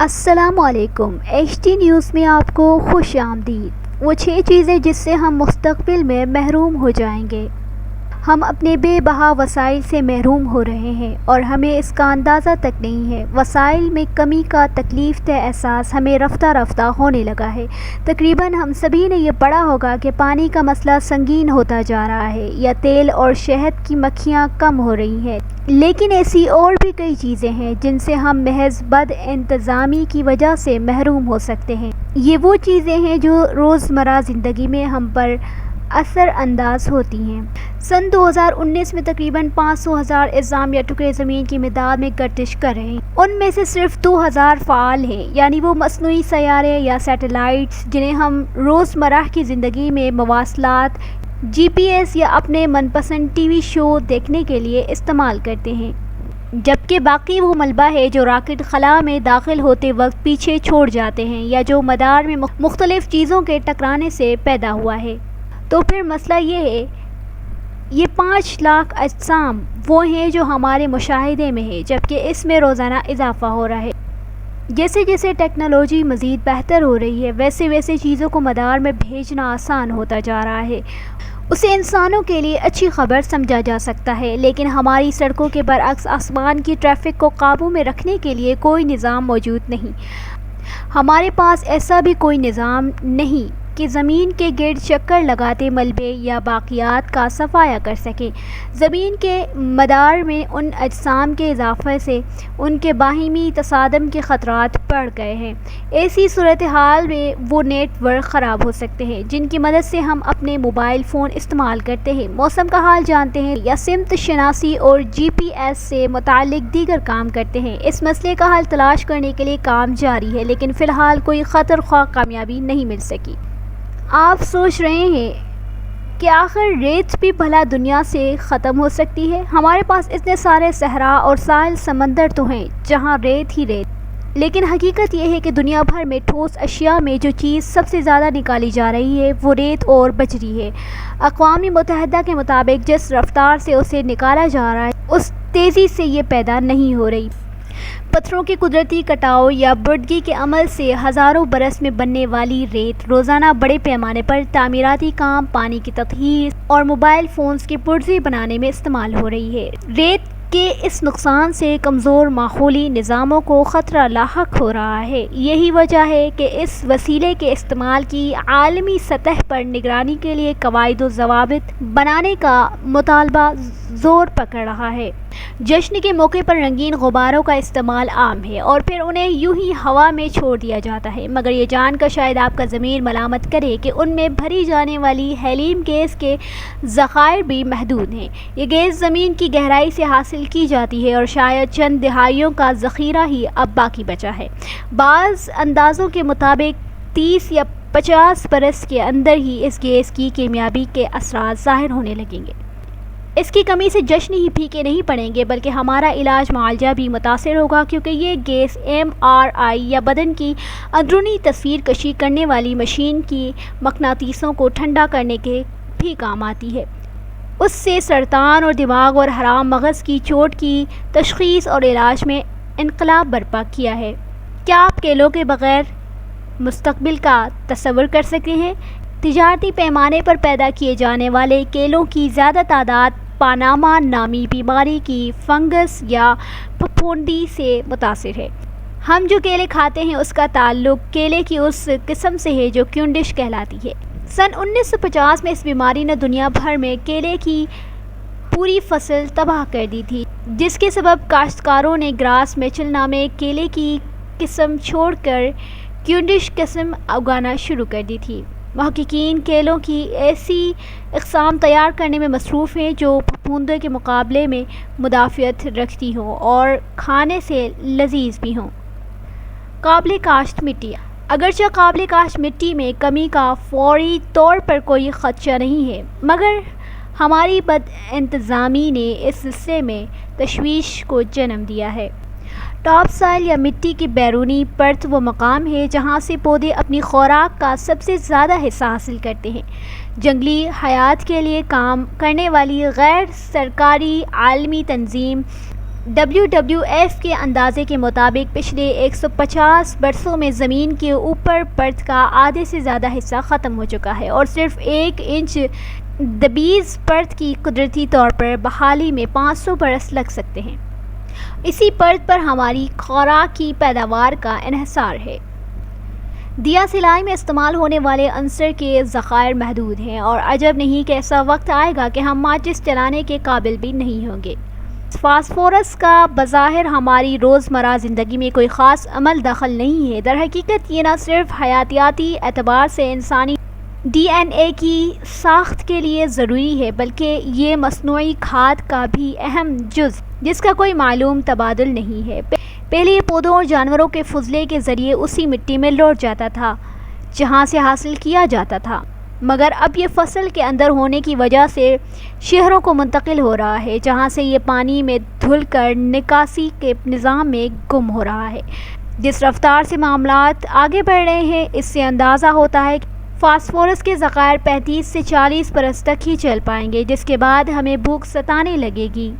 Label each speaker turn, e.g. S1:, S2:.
S1: السلام علیکم۔ H T news میں آپ کو خوش آمدید۔ وہ 6 چیزیں جس سے ہم مستقبل میں محروم ہو جائیں گے۔ ہم اپنے بے بہا وسائل سے محروم ہو رہے ہیں اور ہمیں اس کا اندازہ تک نہیں ہے۔ وسائل میں کمی کا تکلیف دہ احساس ہمیں رفتہ رفتہ ہونے لگا ہے۔ تقریباً ہم سبھی نے یہ پڑھا ہوگا کہ پانی کا مسئلہ سنگین ہوتا جا رہا ہے یا تیل اور شہد کی مکھیاں کم ہو رہی ہیں، لیکن ایسی اور بھی کئی چیزیں ہیں جن سے ہم محض بد انتظامی کی وجہ سے محروم ہو سکتے ہیں۔ یہ وہ چیزیں ہیں جو روزمرہ زندگی میں ہم پر اثر انداز ہوتی ہیں۔ سن 2019 میں تقریباً 500,000 اجسام یا ٹکڑے زمین کی مداد میں گردش کر رہے ہیں۔ ان میں سے صرف 2,000 فعال ہیں، یعنی وہ مصنوعی سیارے یا سیٹلائٹس جنہیں ہم روزمرہ کی زندگی میں مواصلات، جی پی ایس یا اپنے من پسند ٹی وی شو دیکھنے کے لیے استعمال کرتے ہیں، جبکہ باقی وہ ملبہ ہے جو راکٹ خلا میں داخل ہوتے وقت پیچھے چھوڑ جاتے ہیں یا جو مدار میں مختلف چیزوں کے ٹکرانے سے پیدا ہوا ہے۔ تو پھر مسئلہ یہ ہے، یہ 5 لاکھ اجسام وہ ہیں جو ہمارے مشاہدے میں ہیں، جبکہ اس میں روزانہ اضافہ ہو رہا ہے۔ جیسے جیسے ٹیکنالوجی مزید بہتر ہو رہی ہے، ویسے ویسے چیزوں کو مدار میں بھیجنا آسان ہوتا جا رہا ہے۔ اسے انسانوں کے لیے اچھی خبر سمجھا جا سکتا ہے، لیکن ہماری سڑکوں کے برعکس آسمان کی ٹریفک کو قابو میں رکھنے کے لیے کوئی نظام موجود نہیں۔ ہمارے پاس ایسا بھی کوئی نظام نہیں کہ زمین کے گرد چکر لگاتے ملبے یا باقیات کا صفایا کر سکیں۔ زمین کے مدار میں ان اجسام کے اضافے سے ان کے باہمی تصادم کے خطرات بڑھ گئے ہیں۔ ایسی صورتحال میں وہ نیٹ ورک خراب ہو سکتے ہیں جن کی مدد سے ہم اپنے موبائل فون استعمال کرتے ہیں، موسم کا حال جانتے ہیں یا سمت شناسی اور جی پی ایس سے متعلق دیگر کام کرتے ہیں۔ اس مسئلے کا حل تلاش کرنے کے لیے کام جاری ہے، لیکن فی الحال کوئی خطر خواہ کامیابی نہیں مل سکی۔ آپ سوچ رہے ہیں کہ آخر ریت بھی بھلا دنیا سے ختم ہو سکتی ہے؟ ہمارے پاس اتنے سارے صحرا اور ساحل سمندر تو ہیں جہاں ریت ہی ریت، لیکن حقیقت یہ ہے کہ دنیا بھر میں ٹھوس اشیاء میں جو چیز سب سے زیادہ نکالی جا رہی ہے وہ ریت اور بجری ہے۔ اقوام متحدہ کے مطابق جس رفتار سے اسے نکالا جا رہا ہے اس تیزی سے یہ پیدا نہیں ہو رہی۔ پتھروں کے قدرتی کٹاؤ یا بردگی کے عمل سے ہزاروں برس میں بننے والی ریت روزانہ بڑے پیمانے پر تعمیراتی کام، پانی کی تطہیر اور موبائل فونز کے پرزے بنانے میں استعمال ہو رہی ہے۔ ریت کے اس نقصان سے کمزور ماحولی نظاموں کو خطرہ لاحق ہو رہا ہے۔ یہی وجہ ہے کہ اس وسیلے کے استعمال کی عالمی سطح پر نگرانی کے لیے قواعد و ضوابط بنانے کا مطالبہ زور پکڑ رہا ہے۔ جشن کے موقع پر رنگین غباروں کا استعمال عام ہے اور پھر انہیں یوں ہی ہوا میں چھوڑ دیا جاتا ہے، مگر یہ جان کر شاید آپ کا ضمیر ملامت کرے کہ ان میں بھری جانے والی ہیلیم گیس کے ذخائر بھی محدود ہیں۔ یہ گیس زمین کی گہرائی سے حاصل کی جاتی ہے اور شاید چند دہائیوں کا ذخیرہ ہی اب باقی بچا ہے۔ بعض اندازوں کے مطابق 30 یا 50 برس کے اندر ہی اس گیس کی کیمیابی کے اثرات ظاہر ہونے لگیں گے۔ اس کی کمی سے جشن ہی پھیکے نہیں پڑیں گے بلکہ ہمارا علاج معالجہ بھی متاثر ہوگا، کیونکہ یہ گیس ایم آر آئی یا بدن کی اندرونی تصویر کشی کرنے والی مشین کی مقناطیسوں کو ٹھنڈا کرنے کے بھی کام آتی ہے۔ اس سے سرطان اور دماغ اور حرام مغز کی چوٹ کی تشخیص اور علاج میں انقلاب برپا کیا ہے۔ کیا آپ کیلوں کے بغیر مستقبل کا تصور کر سکتے ہیں؟ تجارتی پیمانے پر پیدا کیے جانے والے کیلوں کی زیادہ تعداد پاناما نامی بیماری کی فنگس یا پھپھوندی سے متاثر ہے۔ ہم جو کیلے کھاتے ہیں اس کا تعلق کیلے کی اس قسم سے ہے جو کیونڈش کہلاتی ہے۔ سن 1950 میں اس بیماری نے دنیا بھر میں کیلے کی پوری فصل تباہ کر دی تھی، جس کے سبب کاشتکاروں نے گراس میچل نامی کیلے کی قسم چھوڑ کر کیونڈش قسم اگانا شروع کر دی تھی۔ محققین کیلوں کی ایسی اقسام تیار کرنے میں مصروف ہیں جو پھپھوندے کے مقابلے میں مدافعت رکھتی ہوں اور کھانے سے لذیذ بھی ہوں۔ قابل کاشت مٹی۔ اگرچہ قابل کاشت مٹی میں کمی کا فوری طور پر کوئی خدشہ نہیں ہے، مگر ہماری بد انتظامی نے اس حصے میں تشویش کو جنم دیا ہے۔ ٹاپ سائل یا مٹی کی بیرونی پرت وہ مقام ہے جہاں سے پودے اپنی خوراک کا سب سے زیادہ حصہ حاصل کرتے ہیں۔ جنگلی حیات کے لیے کام کرنے والی غیر سرکاری عالمی تنظیم WWF کے اندازے کے مطابق پچھلے 150 برسوں میں زمین کے اوپر پرت کا آدھے سے زیادہ حصہ ختم ہو چکا ہے اور صرف 1 انچ دبیز پرت کی قدرتی طور پر بحالی میں 500 برس لگ سکتے ہیں۔ اسی پرت پر ہماری خوراک کی پیداوار کا انحصار ہے۔ دیا سلائی میں استعمال ہونے والے عنصر کے ذخائر محدود ہیں اور عجب نہیں کہ ایسا وقت آئے گا کہ ہم ماچس چلانے کے قابل بھی نہیں ہوں گے۔ فاسفورس کا بظاہر ہماری روزمرہ زندگی میں کوئی خاص عمل دخل نہیں ہے، در حقیقت یہ نہ صرف حیاتیاتی اعتبار سے انسانی DNA کی ساخت کے لیے ضروری ہے بلکہ یہ مصنوعی کھاد کا بھی اہم جز جس کا کوئی معلوم تبادل نہیں ہے۔ پہلے یہ پودوں اور جانوروں کے فضلے کے ذریعے اسی مٹی میں لوٹ جاتا تھا جہاں سے حاصل کیا جاتا تھا، مگر اب یہ فصل کے اندر ہونے کی وجہ سے شہروں کو منتقل ہو رہا ہے جہاں سے یہ پانی میں دھل کر نکاسی کے نظام میں گم ہو رہا ہے۔ جس رفتار سے معاملات آگے بڑھ رہے ہیں اس سے اندازہ ہوتا ہے کہ فاسفورس کے ذخائر 35 سے 40 برس تک ہی چل پائیں گے، جس کے بعد ہمیں بھوک ستانے لگے گی۔